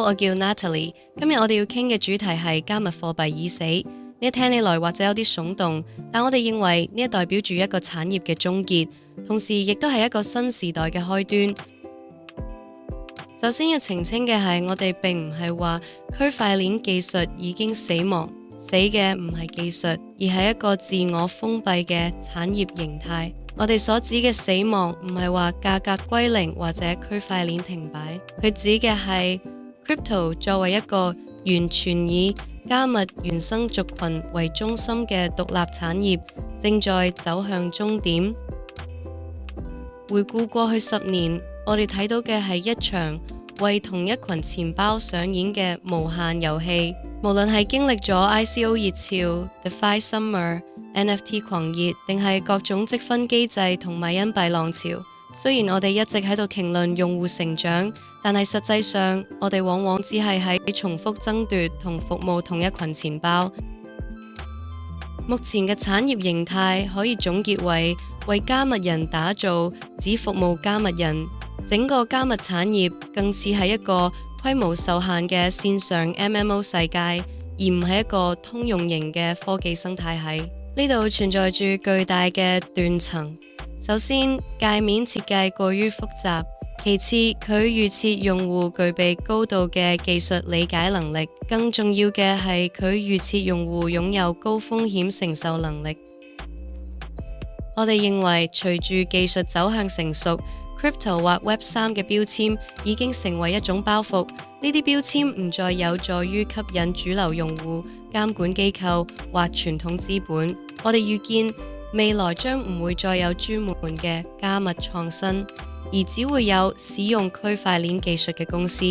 我叫 Natalie， 今日我哋要傾嘅主題係加密貨幣已死。呢一聽起來或者有啲聳動，但我哋認為呢一代表住一個產業嘅終結，同時亦都係一個新時代嘅開端。首先要澄清嘅係，我哋並唔係話區塊鏈技術已經死亡，死嘅唔係技術，而係一個自我封閉嘅產業形態。我哋所指嘅死亡唔係話價格歸零或者區塊鏈停擺，佢指嘅係 crypto 作為一個完全以加密原生族群為中心嘅獨立產業，正在走向終點。回顧過去10年，我哋睇到嘅係一場為同一群錢包上演嘅無限遊戲。無論係經歷咗 ICO 熱潮、DeFi Summer、NFT 狂熱，定係各種積分機制同埋因幣浪潮，雖然我哋一直喺度評論用戶成長，但係實際上我哋往往只係喺重複爭奪同服務同一群錢包。目前嘅產業形態可以總結為加密人打造，只服務加密人。整個加密產業更似係一個規模受限嘅線上 MMO 世界，而唔係一個通用型嘅科技生態系。呢度存在住巨大嘅斷層。首先，界面設計過於複雜；其次，佢預設用戶具備高度嘅技術理解能力；更重要嘅係佢預設用戶擁有高風險承受能力。我哋認為，隨住技術走向成熟，Crypto 或 Web3 嘅標籤已經成為一種包袱，呢啲標籤唔再有助於吸引主流用戶、監管機構或傳統資本。我哋預見未來將唔會再有專門嘅加密創新，而只會有使用區塊鏈技術嘅公司。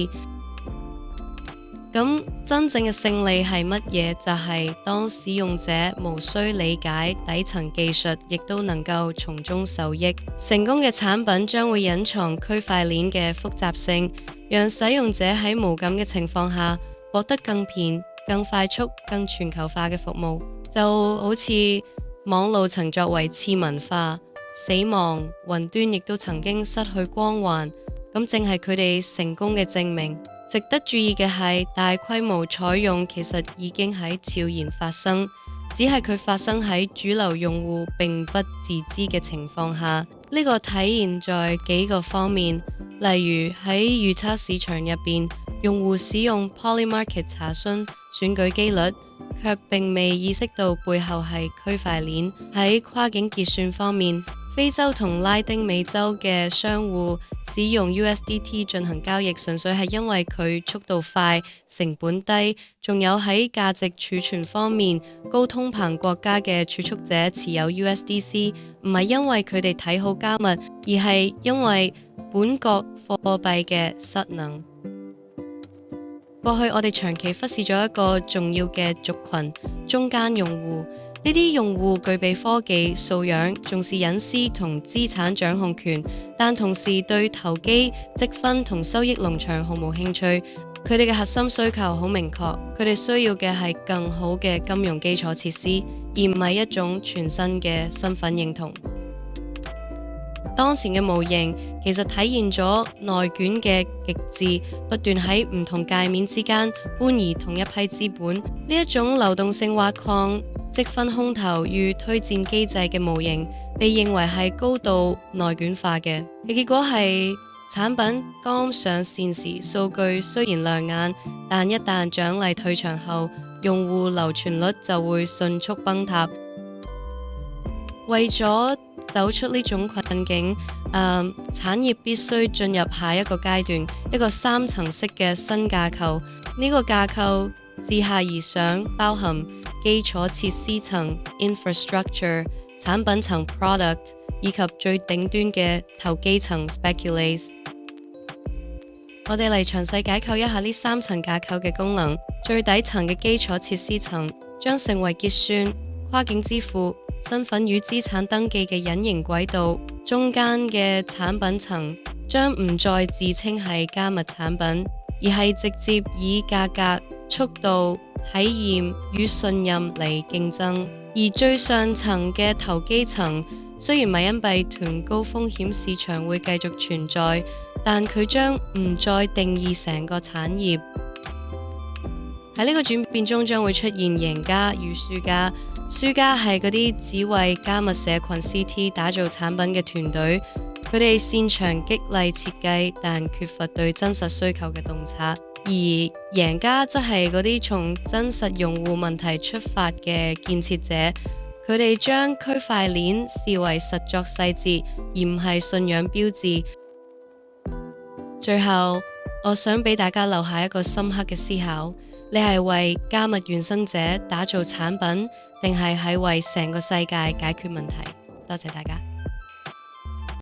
咁真正嘅勝利係乜嘢？就係當使用者無需理解底層技術，亦都能夠從中受益。成功嘅產品將會隱藏區塊鏈嘅複雜性，讓使用者喺無感嘅情況下獲得更便、更快速、更全球化嘅服務。就好似網路曾作為次文化、死亡，雲端亦都曾經失去光環，咁正係佢哋成功嘅證明。值得注意嘅係，大規模採用其實已經喺悄然發生，只係佢發生喺主流用戶並不自知嘅情況下。呢個體現在幾個方面，例如喺預測市場入邊，用戶使用 Polymarket 查詢選舉機率，卻並未意識到背後係區塊鏈。喺跨境結算方面，非洲同拉丁美洲嘅商戶使用 USDT 進行交易，純粹係因為佢速度快、成本低，仲有喺價值儲存方面，高通膨國家嘅儲蓄者持有 USDC， 唔係因為佢哋睇好加密，而係因為本國貨幣嘅失能。過去我哋長期忽視咗一個重要嘅族群——中間用戶。呢啲用戶具備科技素養，重視隱私同資產掌控權，但同時對投機、積分同收益農場毫無興趣。佢哋嘅核心需求好明確，佢哋需要嘅係更好嘅金融基礎設施，而唔係一種全新嘅身份認同。當前嘅模型其實體現咗內卷嘅極致，不斷喺唔同界面之間搬移同一批資本。呢一種流動性挖礦、積分空投與推薦機制嘅模型，被認為係高度內卷化嘅。結果係產品剛上線時，數據雖然亮眼，但一旦獎勵退場後，用戶流傳率就會迅速崩塌。為咗走出呢種困境，產業必須進入下一個階段，一個3層式嘅新架構。呢個架構自下而上，包含基礎設施層 infrastructure、產品層 product 以及最頂端嘅投機層 speculate。我哋嚟詳細解構一下呢3層架構嘅功能。最底層嘅基礎設施層將成為結算、跨境支付、身份與資產登記嘅隱形軌道。中間嘅產品層將唔再自稱係加密產品，而係直接以價格、速度、體驗與信任嚟競爭。而最上層嘅投機層，雖然迷因幣團高風險市場會繼續存在，但佢將唔再定義成個產業。喺呢個轉變中，將會出現贏家與輸家。輸家係嗰啲只為加密社群 CT 打造產品嘅團隊，佢哋擅長激勵設計，但缺乏對真實需求嘅洞察。而贏家則係嗰啲從真實用戶問題出發嘅建設者，佢哋將區塊鏈視為實作細節，而唔係信仰標誌。最後，我想俾大家留下一個深刻嘅思考：你係為加密原生者打造產品，定係為成個世界解決問題？多謝大家。